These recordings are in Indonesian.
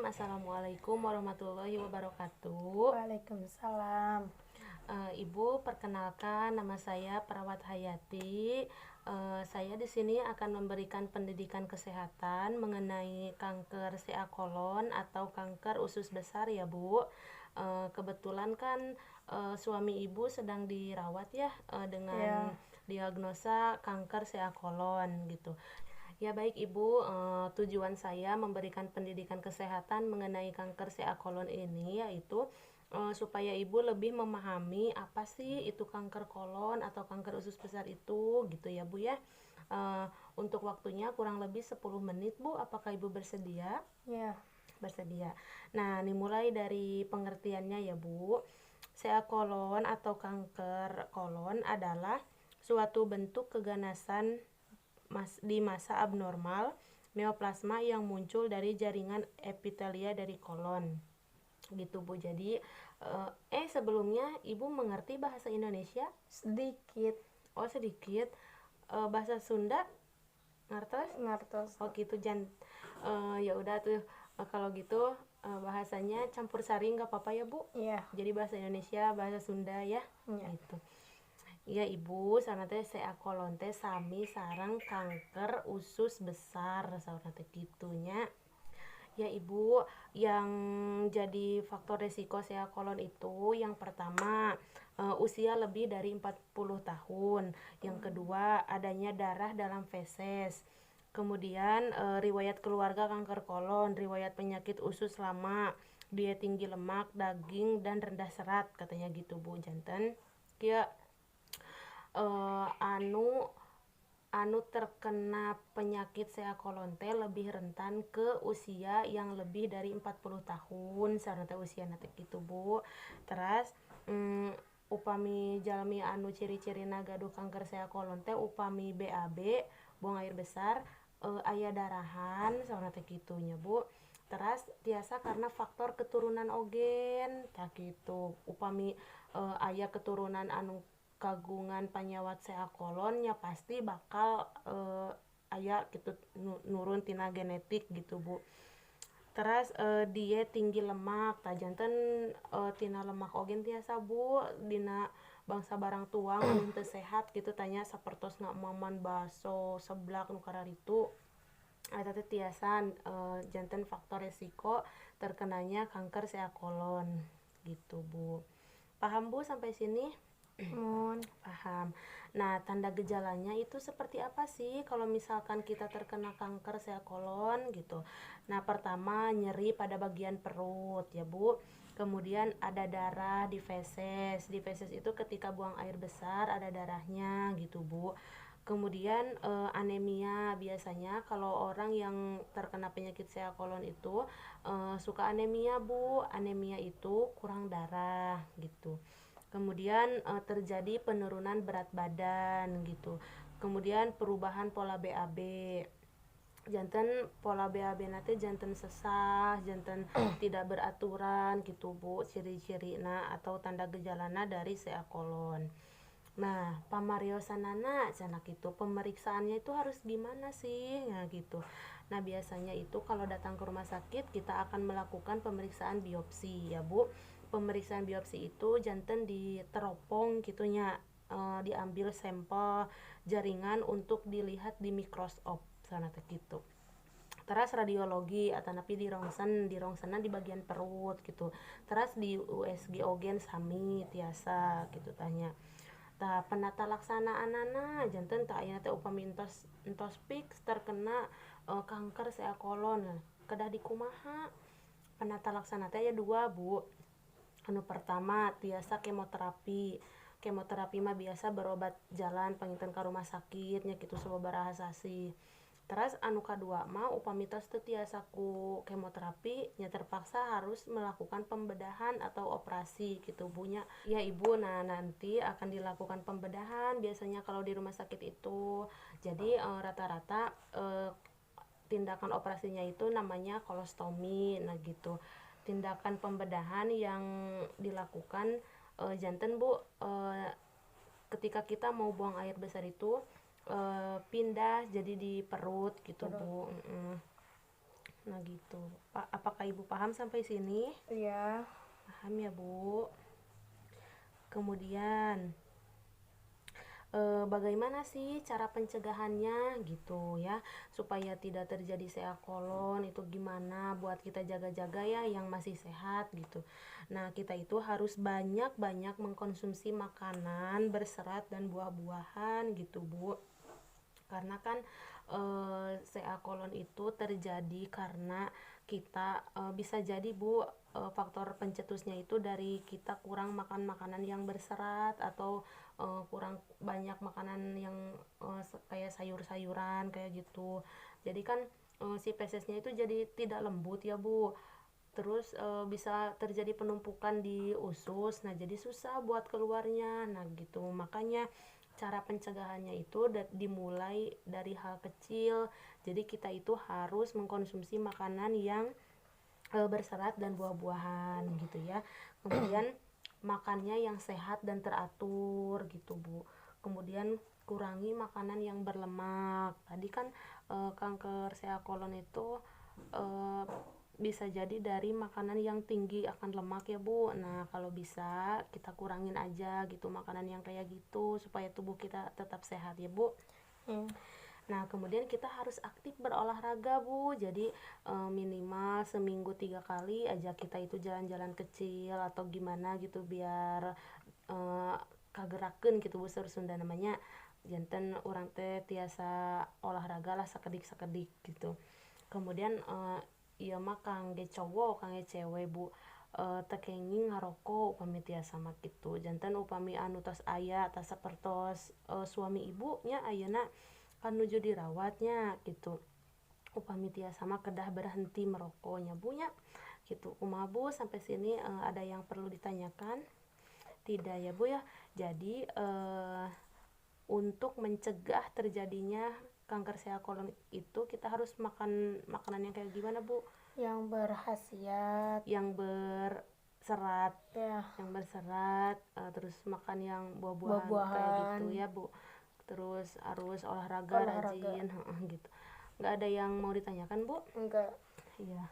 Assalamualaikum warahmatullahi wabarakatuh. Waalaikumsalam. Ibu, perkenalkan nama saya Perawat Hayati. Saya di sini akan memberikan pendidikan kesehatan mengenai kanker CA kolon atau kanker usus besar ya Bu. Kebetulan kan suami Ibu sedang dirawat ya dengan diagnosa kanker CA kolon gitu. Ya baik Ibu, tujuan saya memberikan pendidikan kesehatan mengenai kanker CA kolon ini yaitu supaya Ibu lebih memahami apa sih itu kanker kolon atau kanker usus besar itu gitu ya Bu ya. Untuk waktunya kurang lebih 10 menit Bu, apakah Ibu bersedia? Ya, Bersedia. Nah, dimulai dari pengertiannya ya Bu. CA kolon atau kanker kolon adalah suatu bentuk keganasan di masa abnormal neoplasma yang muncul dari jaringan epitelia dari kolon gitu Bu. Jadi sebelumnya Ibu mengerti bahasa Indonesia? sedikit Oh sedikit. Bahasa Sunda ngertos? ngertos. Oh gitu ya udah tuh. Kalau gitu bahasanya campur sari nggak apa-apa ya Bu? Iya. Jadi bahasa Indonesia, bahasa Sunda ya. Iya. Gitu. Iya Ibu, sarana teh CA kolon teh sami sareng kanker usus besar sarana teh gitunya. Ya Ibu, yang jadi faktor resiko CA kolon itu yang pertama usia lebih dari 40 tahun. Yang kedua, adanya darah dalam feses. Kemudian riwayat keluarga kanker kolon, riwayat penyakit usus lama, diet tinggi lemak, daging dan rendah serat katanya gitu Bu janten. Ya anu terkena penyakit CA kolon teh lebih rentan ke usia yang lebih dari 40 tahun sareng teh usia teh gitu Bu. Terus upami jalmi anu ciri-cirina gaduh kanker CA kolon teh upami BAB, buang air besar, aya darahan sareng teh gitunya Bu. Terus tiasa karena faktor keturunan ogen tak gitu. Upami aya keturunan anu kagungan panyawat CA kolon ya pasti bakal aya gitu nurun tina genetik gitu Bu. Terus diet tinggi lemak janten tina lemak ogen tiasa Bu dina bangsa barang tuang anu teu sehat gitu tanya sapertos ngamaman baso seblak nu kararitu eta teh tiasa janten faktor resiko terkenanya kanker CA kolon gitu Bu. Paham Bu sampai sini? Paham. Nah, tanda gejalanya itu seperti apa sih kalau misalkan kita terkena kanker CA kolon gitu. Nah, pertama nyeri pada bagian perut ya Bu. Kemudian ada darah di feses. Di feses itu ketika buang air besar ada darahnya gitu Bu. Kemudian anemia, biasanya kalau orang yang terkena penyakit CA kolon itu suka anemia Bu. Anemia itu kurang darah gitu. Kemudian terjadi penurunan berat badan gitu. Kemudian perubahan pola BAB. Janten pola BAB nanti janten sesah, janten tidak beraturan gitu Bu, ciri-cirina atau tanda gejalana dari CA kolon. Nah, pamariosanana cenah gitu. Pemeriksaannya itu harus gimana sih? Nah, gitu. Nah, biasanya itu kalau datang ke rumah sakit kita akan melakukan pemeriksaan biopsi ya, Bu. Pemeriksaan biopsi itu janten diteropong gitunya, diambil sampel jaringan untuk dilihat di mikroskop sana teh gitu. Terus radiologi atau napi di rongsenan di bagian perut gitu. Terus di USG ogen sami tiasa gitu tanya. Tah penata laksanaan janten tah ayeuna teh upami entos fix terkena kanker CA kolon kedah dikumaha. Penata laksana teh aya 2 Bu. Anu pertama tiasa kemoterapi. Kemoterapi mah biasa berobat jalan panginten ka rumah sakit nya kitu sababaraha sasi. Terus anu kadua mah upami tos teu tiasa ku kemoterapi nya terpaksa harus melakukan pembedahan atau operasi gitu Bu nya. Ya Ibu, nah nanti akan dilakukan pembedahan biasanya kalau di rumah sakit itu. Jadi rata-rata tindakan operasinya itu namanya kolostomi. Nah gitu. Tindakan pembedahan yang dilakukan janten Bu ketika kita mau buang air besar itu pindah jadi di perut gitu Bu. Nah gitu. Apakah Ibu paham sampai sini? Iya. Paham ya Bu. Kemudian bagaimana sih cara pencegahannya gitu ya, supaya tidak terjadi SEA kolon itu gimana buat kita jaga-jaga ya yang masih sehat gitu. Nah kita itu harus banyak-banyak mengkonsumsi makanan berserat dan buah-buahan gitu Bu, karena kan SEA kolon itu terjadi karena kita bisa jadi Bu, faktor pencetusnya itu dari kita kurang makan makanan yang berserat atau kurang banyak makanan yang kayak sayur-sayuran kayak gitu. Jadi kan si fesesnya itu jadi tidak lembut ya Bu, terus bisa terjadi penumpukan di usus, nah jadi susah buat keluarnya. Nah gitu, makanya cara pencegahannya itu dimulai dari hal kecil. Jadi kita itu harus mengkonsumsi makanan yang berserat dan buah-buahan gitu ya. Kemudian makannya yang sehat dan teratur gitu Bu. Kemudian kurangi makanan yang berlemak. Tadi kan kanker SEA kolon itu eh, bisa jadi dari makanan yang tinggi akan lemak ya Bu. Nah kalau bisa kita kurangin aja gitu makanan yang kayak gitu supaya tubuh kita tetap sehat ya Bu. Nah kemudian kita harus aktif berolahraga Bu, jadi minimal seminggu 3 kali aja kita itu jalan-jalan kecil atau gimana gitu biar kagerakeun gitu Bu Seur Sunda namanya, janten orang teh tiasa olahraga lah sakedik-sakedik gitu. Kemudian ieu mah kangge cowok kangge cewek Bu, tekenging ngarokok upami tiasa mah kitu, janten upami anu tos aya tas sapertos suami ibunya ayeuna kan nuju dirawatnya gitu, upami tiasa mah kedah berhenti merokoknya Bu nya gitu. Kumaha Bu sampai sini ada yang perlu ditanyakan? Tidak ya Bu ya. Jadi untuk mencegah terjadinya kanker SEA kolon itu kita harus makan makanan yang kayak gimana Bu? Yang berkhasiat. Yang berserat, Ya. yang berserat, terus makan yang buah-buahan kayak gitu ya Bu. Terus harus olahraga rajin gitu. Nggak ada yang mau ditanyakan Bu? Enggak. Iya.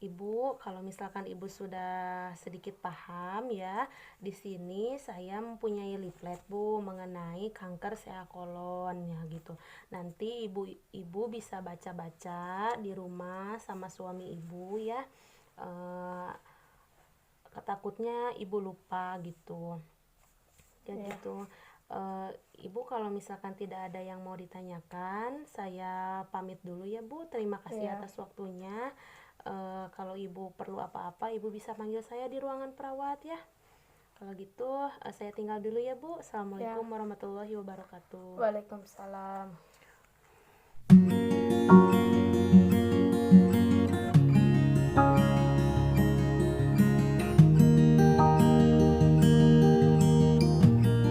Ibu, kalau misalkan Ibu sudah sedikit paham ya, di sini saya mempunyai leaflet Bu mengenai kanker SEA kolon ya gitu. Nanti Ibu bisa baca-baca di rumah sama suami Ibu ya. Takutnya Ibu lupa gitu. Ya gitu. Ibu kalau misalkan tidak ada yang mau ditanyakan, saya pamit dulu ya Bu. Terima kasih atas waktunya. Kalau Ibu perlu apa-apa, Ibu bisa panggil saya di ruangan perawat ya. Kalau gitu, saya tinggal dulu ya Bu. Assalamualaikum warahmatullahi wabarakatuh. Waalaikumsalam.